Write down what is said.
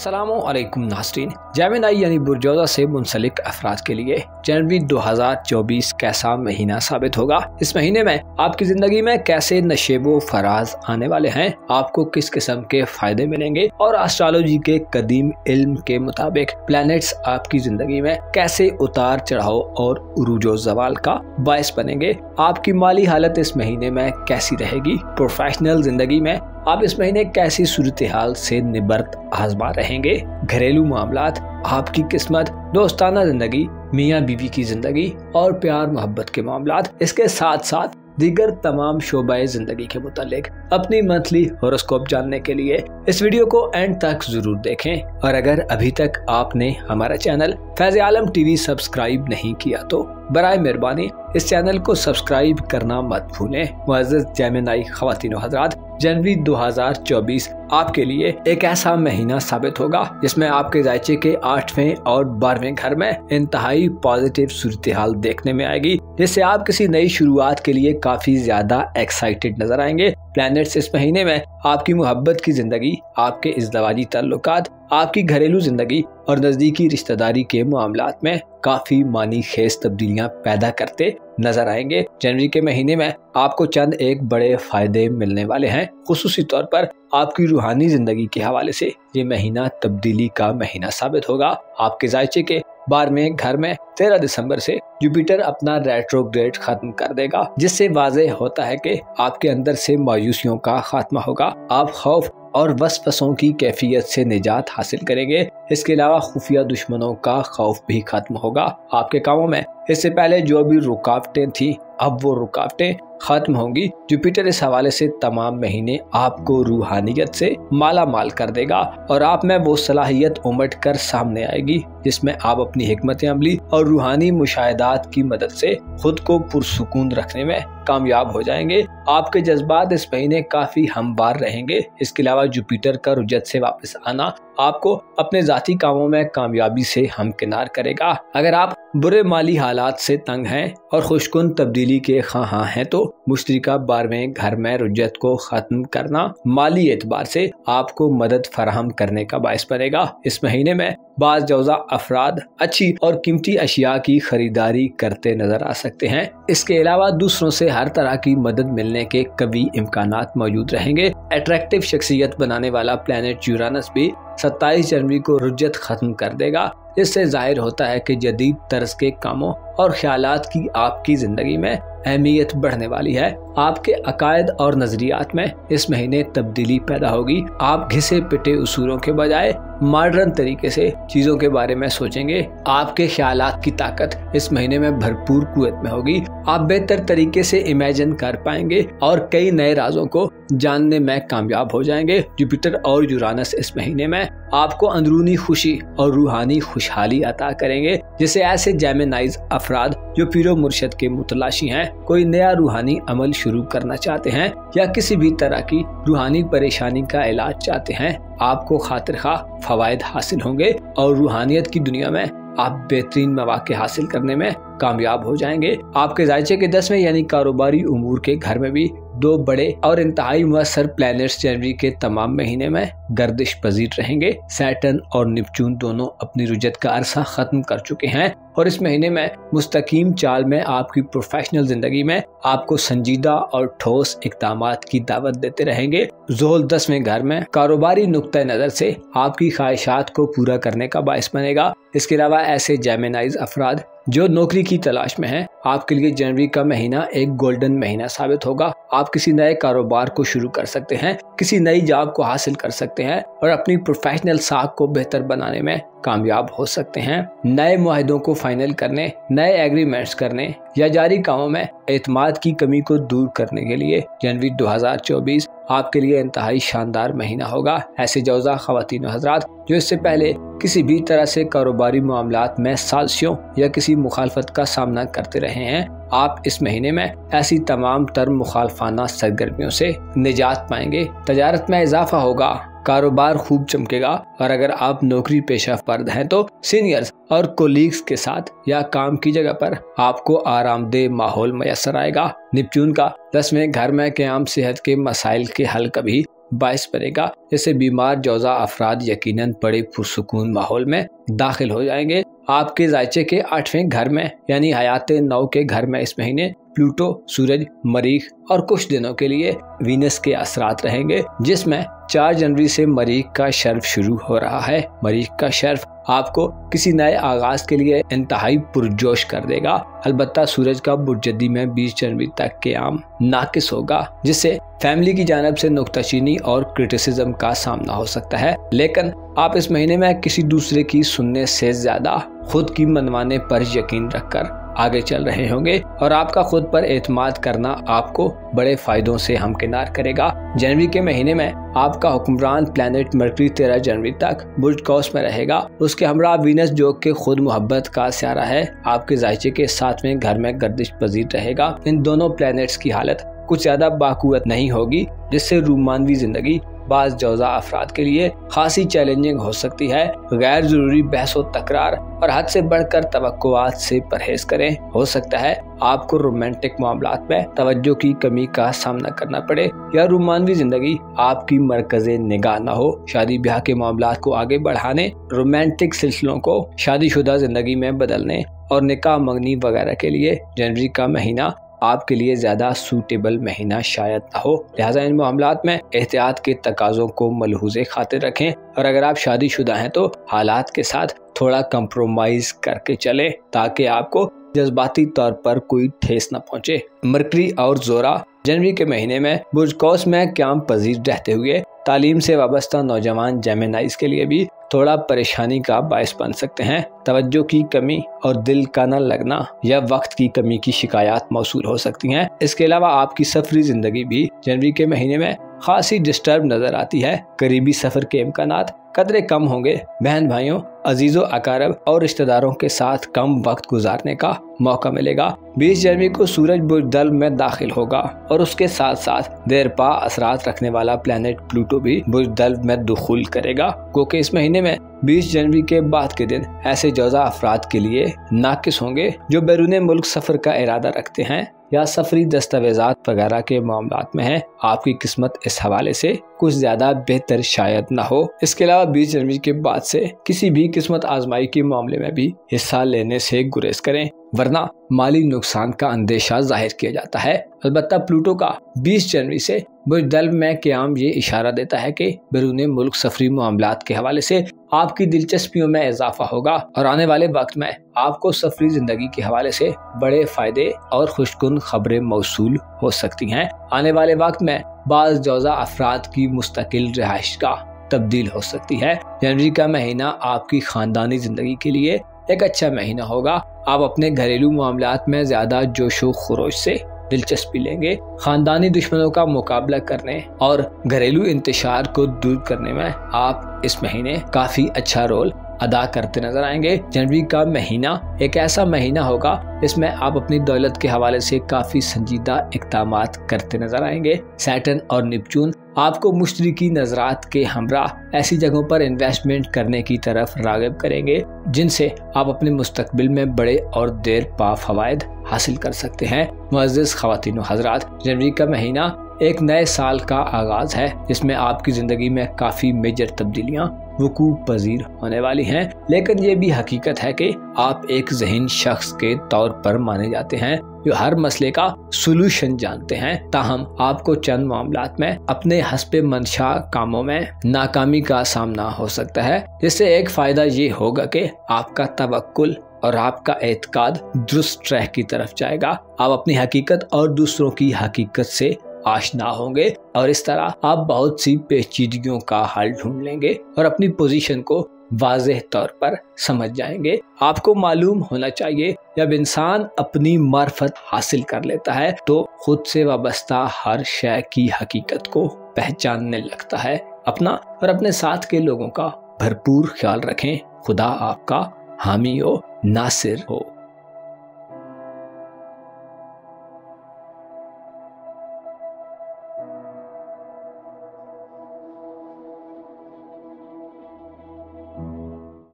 अस्सलामुअलैकुम नाज़रीन, जेमिनी यानी बुर्जोज़ा से मुंसलिक अफराद के लिए जनवरी 2024 कैसा महीना साबित होगा। इस महीने में आपकी जिंदगी में कैसे नशेबो फराज आने वाले हैं, आपको किस किस्म के फायदे मिलेंगे और एस्ट्रोलॉजी के कदीम इल्म के मुताबिक प्लैनेट्स आपकी जिंदगी में कैसे उतार चढ़ाव और उरूजो ज़वाल का बायस बनेंगे। आपकी माली हालत इस महीने में कैसी रहेगी। प्रोफेशनल जिंदगी में आप इस महीने कैसी सूरत हाल से निबर्त आजमा रहेंगे। घरेलू मामलात, आपकी किस्मत, दोस्ताना जिंदगी, मियाँ बीवी की जिंदगी और प्यार मोहब्बत के मामलात, इसके साथ साथ दीगर तमाम शोबाए जिंदगी के मुतालिक अपनी मंथली हॉरोस्कोप जानने के लिए इस वीडियो को एंड तक जरूर देखें। और अगर अभी तक आपने हमारा चैनल फैज़ आलम टीवी सब्सक्राइब नहीं किया तो बराए मेहरबानी इस चैनल को सब्सक्राइब करना मत भूलें। मुअज़्ज़ज़ जेमिनी ख़वातीन व हज़रात, जनवरी 2024 आपके लिए एक ऐसा महीना साबित होगा जिसमें आपके जायचे के 8वें और 12वें घर में इंतहाई पॉजिटिव सूरत हाल देखने में आएगी, जिससे आप किसी नई शुरुआत के लिए काफी ज्यादा एक्साइटेड नजर आएंगे। प्लैनेट्स इस महीने में आपकी मोहब्बत की जिंदगी, आपके इज़्दवाजी ताल्लुकात, आपकी घरेलू जिंदगी और नजदीकी रिश्तेदारी के मामलात में काफी मानी खेज तब्दीलियां पैदा करते नजर आएंगे। जनवरी के महीने में आपको चंद एक बड़े फायदे मिलने वाले हैं। खुसूसी तौर पर आपकी रूहानी जिंदगी के हवाले से ये महीना तब्दीली का महीना साबित होगा। आपके जायचे के 12वें घर में 13 दिसंबर से जुपिटर अपना रेट्रोग्रेड खत्म कर देगा, जिससे वाज़ेह होता है कि आपके अंदर से मायूसियों का खात्मा होगा। आप खौफ और वसवसों की कैफियत से निजात हासिल करेंगे। इसके अलावा खुफिया दुश्मनों का खौफ भी खत्म होगा। आपके कामों में इससे पहले जो भी रुकावटें थी, अब वो रुकावटें खत्म होंगी। जुपिटर इस हवाले से तमाम महीने आपको रूहानियत से माला माल कर देगा और आप में वो सलाहियत उमड़ कर सामने आएगी जिसमें आप अपनी हिकमत अमली और रूहानी मुशाहिदात की मदद से खुद को पुरसुकून रखने में कामयाब हो जाएंगे। आपके जज्बात इस महीने काफी हमवार रहेंगे। इसके अलावा जुपिटर का रुजत से वापस आना आपको अपने जाती कामों में कामयाबी से हमकिनार करेगा। अगर आप बुरे माली हालात से तंग हैं और खुशकुन तब्दीली के ख़्वाहां हैं तो मुश्तरिका 12वें घर में रुजत को खत्म करना माली एतबार से आपको मदद फराहम करने का बायस बनेगा। इस महीने में बाज़ जौज़ा अफराद अच्छी और कीमती अशिया की खरीदारी करते नजर आ सकते हैं। इसके अलावा दूसरों से हर तरह की मदद मिलने के कभी इम्कानात मौजूद रहेंगे। अट्रैक्टिव शख्सियत बनाने वाला प्लैनेट यूरानस भी 27 जनवरी को रुजत खत्म कर देगा, जिससे जाहिर होता है कि जदीद तर्ज के कामों और ख्यालात की आपकी जिंदगी में अहमियत बढ़ने वाली है। आपके अकायद और नजरियात में इस महीने तब्दीली पैदा होगी। आप घिसे पिटे उसूलों के बजाय मॉडर्न तरीके से चीजों के बारे में सोचेंगे। आपके ख्यालात की ताकत इस महीने में भरपूर कुव्वत में होगी। आप बेहतर तरीके से इमेजिन कर पाएंगे और कई नए राजों को जानने में कामयाब हो जाएंगे। जुपिटर और यूरानस इस महीने में आपको अंदरूनी खुशी और रूहानी खुशहाली अता करेंगे, जिससे ऐसे जेमिनाइज अफराद जो पीरो मुर्शद के मुतलाशी हैं, कोई नया रूहानी अमल शुरू करना चाहते हैं या किसी भी तरह की रूहानी परेशानी का इलाज चाहते हैं, आपको खातिर खा फवायद हासिल होंगे और रूहानियत की दुनिया में आप बेहतरीन मौके हासिल करने में कामयाब हो जाएंगे। आपके जायचे के 10वें यानी कारोबारी उमूर के घर में भी दो बड़े और इंतहाई मुअस्सर प्लैनेट्स जनवरी के तमाम महीने में गर्दिश पजीर रहेंगे। सैटर्न और नेपच्यून दोनों अपनी रुजत का अरसा खत्म कर चुके हैं और इस महीने में मुस्तकीम चाल में आपकी प्रोफेशनल जिंदगी में आपको संजीदा और ठोस इक़दामात की दावत देते रहेंगे। ज़ोहल 10वें घर में कारोबारी नुक्ता नजर से आपकी ख्वाहिशात को पूरा करने का बायस बनेगा। इसके अलावा ऐसे जेमिनाइज अफराद जो नौकरी की तलाश में हैं, आपके लिए जनवरी का महीना एक गोल्डन महीना साबित होगा। आप किसी नए कारोबार को शुरू कर सकते हैं, किसी नई जॉब को हासिल कर सकते हैं और अपनी प्रोफेशनल साख को बेहतर बनाने में कामयाब हो सकते हैं। नए मुआहिदों को फाइनल करने, नए एग्रीमेंट्स करने या जारी कामों में एतमाद की कमी को दूर करने के लिए जनवरी 2024 आपके लिए इंतहाई शानदार महीना होगा। ऐसे जौज़ा ख़वातीन व हज़रात जो इससे पहले किसी भी तरह से कारोबारी मामलात में साजिशों या किसी मुखालफत का सामना करते रहे हैं, आप इस महीने में ऐसी तमाम तर मुखालफाना सरगर्मियों से निजात पाएंगे। तजारत में इजाफा होगा, कारोबार खूब चमकेगा और अगर आप नौकरी पेशा फर्द हैं तो सीनियर्स और कोलीग्स के साथ या काम की जगह पर आपको आरामदेह माहौल मैसर आएगा। नेपच्यून का 10वें घर में क़याम सेहत के मसाइल के हल का भी बायस बनेगा, जिससे बीमार जौजा अफराद यकीनन बड़े पुरसुकून माहौल में दाखिल हो जाएंगे। आपके जायचे के 8वें घर में यानी हयात नौ के घर में इस महीने प्लूटो, सूरज, मरीख और कुछ दिनों के लिए वीनस के असरात रहेंगे, जिसमें 4 जनवरी से मरीख का शर्फ शुरू हो रहा है। मरीख का शर्फ आपको किसी नए आगाज के लिए इंतहाई पुरजोश कर देगा। अलबत्ता सूरज का बुर्जदी में 20 जनवरी तक क़याम नाकिस होगा, जिससे फैमिली की जानिब से नुक्ताचीनी और क्रिटिसिज्म का सामना हो सकता है। लेकिन आप इस महीने में किसी दूसरे की सुनने से ज्यादा खुद की मनवाने पर यकीन रखकर आगे चल रहे होंगे और आपका खुद पर एतमाद करना आपको बड़े फायदों से हमकिनार करेगा। जनवरी के महीने में आपका हुक्मरान प्लैनेट मरकरी 13 जनवरी तक बुर्ज कौस में रहेगा। उसके हमरा वीनस जो कि खुद मोहब्बत का स्यारा है, आपके जायचे के 7वें घर में गर्दिश पजीर रहेगा। इन दोनों प्लैनेट्स की हालत कुछ ज्यादा बाकुवत नहीं होगी, जिससे रूमानवी जिंदगी बाज जौजा अफराद के लिए खासी चैलेंजिंग हो सकती है। गैर जरूरी बहस व तकरार और हद से बढ़कर तवक्कुआत से परहेज करें। हो सकता है आपको रोमांटिक मामलात में तवज्जो की कमी का सामना करना पड़े या रूमानवी जिंदगी आपकी मरकज़े निगाह न हो। शादी ब्याह के मामलात को आगे बढ़ाने, रोमांटिक सिलसिलों को शादीशुदा जिंदगी में बदलने और निकाह मंगनी वगैरह के लिए जनवरी का महीना आपके लिए ज्यादा सूटेबल महीना शायद न हो। लिहाजा इन मामलात में एहतियात के तकाज़ों को मलहूज़े खातिर रखें और अगर आप शादीशुदा हैं तो हालात के साथ थोड़ा कंप्रोमाइज करके चलें ताकि आपको जज्बाती तौर पर कोई ठेस न पहुंचे। मरकरी और जोरा जनवरी के महीने में बुर्ज कौस में क़याम पजीर रहते हुए तालीम से वाबस्ता नौजवान जेमिनाइज के लिए भी थोड़ा परेशानी का बायस बन सकते हैं। तवज्जो की कमी और दिल का न लगना या वक्त की कमी की शिकायत मौसूल हो सकती हैं। इसके अलावा आपकी सफरी जिंदगी भी जनवरी के महीने में खासी डिस्टर्ब नजर आती है। करीबी सफर के इम्कानात कदरे कम होंगे। बहन भाइयों, अजीजों, अकारब और रिश्तेदारों के साथ कम वक्त गुजारने का मौका मिलेगा। 20 जनवरी को सूरज बुर्ज दल्व में दाखिल होगा और उसके साथ साथ देरपा असरात रखने वाला प्लैनेट प्लूटो भी बुर्ज दल्व में दुखूल करेगा, क्योंकि इस महीने में 20 जनवरी के बाद के दिन ऐसे जौजा अफराद के लिए नाकिस होंगे जो बैरून मुल्क सफर का इरादा रखते हैं या सफरी दस्तावेजात वगैरह के मामलात में है। आपकी किस्मत इस हवाले से कुछ ज्यादा बेहतर शायद न हो। इसके अलावा 20 जनवरी के बाद से किसी भी किस्मत आजमाई के मामले में भी हिस्सा लेने से गुरेज करें, वरना माली नुकसान का अंदेशा जाहिर किया जाता है। अलबत्ता प्लूटो का 20 जनवरी से बुर्ज दल्व में क़याम ये इशारा देता है कि बैरून मुल्क सफरी मामलात के हवाले से आपकी दिलचस्पियों में इजाफा होगा और आने वाले वक्त में आपको सफरी जिंदगी के हवाले से बड़े फायदे और खुशकुन खबरें मौसूल हो सकती हैं। आने वाले वक्त में बाज जौजा अफराद की मुस्तकिल रिहाइशगाह तब्दील हो सकती है। जनवरी का महीना आपकी खानदानी जिंदगी के लिए एक अच्छा महीना होगा। आप अपने घरेलू मामलात में ज्यादा जोशो खरोश से दिलचस्पी लेंगे। खानदानी दुश्मनों का मुकाबला करने और घरेलू इंतशार को दूर करने में आप इस महीने काफी अच्छा रोल अदा करते नजर आएंगे। जनवरी का महीना एक ऐसा महीना होगा जिसमें आप अपनी दौलत के हवाले से काफी संजीदा इक़दामात करते नजर आएंगे। सैटर्न और नेपच्यून आपको मुश्तरकी नजरात के हमरा ऐसी जगहों पर इन्वेस्टमेंट करने की तरफ राग़िब करेंगे जिनसे आप अपने मुस्तकबिल में बड़े और देर पा फवायद हासिल कर सकते हैं। मुअज़्ज़िज़ ख़वातीन व हज़रात, जनवरी का महीना एक नए साल का आगाज है जिसमें आपकी जिंदगी में काफी मेजर तब्दीलियां वकूअ पजीर होने वाली हैं। लेकिन ये भी हकीकत है कि आप एक ज़हीन शख्स के तौर पर माने जाते हैं जो हर मसले का सोल्यूशन जानते हैं। ताहम आपको चंद मामलात में अपने हस्बे मंशा कामों में नाकामी का सामना हो सकता है, जिससे एक फायदा ये होगा कि आपका तवक्कुल और आपका एतकाद दुरुस्त ट्रैक की तरफ जाएगा। आप अपनी हकीकत और दूसरों की हकीकत से आशना होंगे और इस तरह आप बहुत सी पेचीदगियों का हल ढूंढ लेंगे और अपनी पोजीशन को वाज़ेह तौर पर समझ जाएंगे। आपको मालूम होना चाहिए जब इंसान अपनी मार्फत हासिल कर लेता है तो खुद से वाबस्ता हर शय की हकीकत को पहचानने लगता है। अपना और अपने साथ के लोगों का भरपूर ख्याल रखें। खुदा आपका हामी हो, नासिर हो।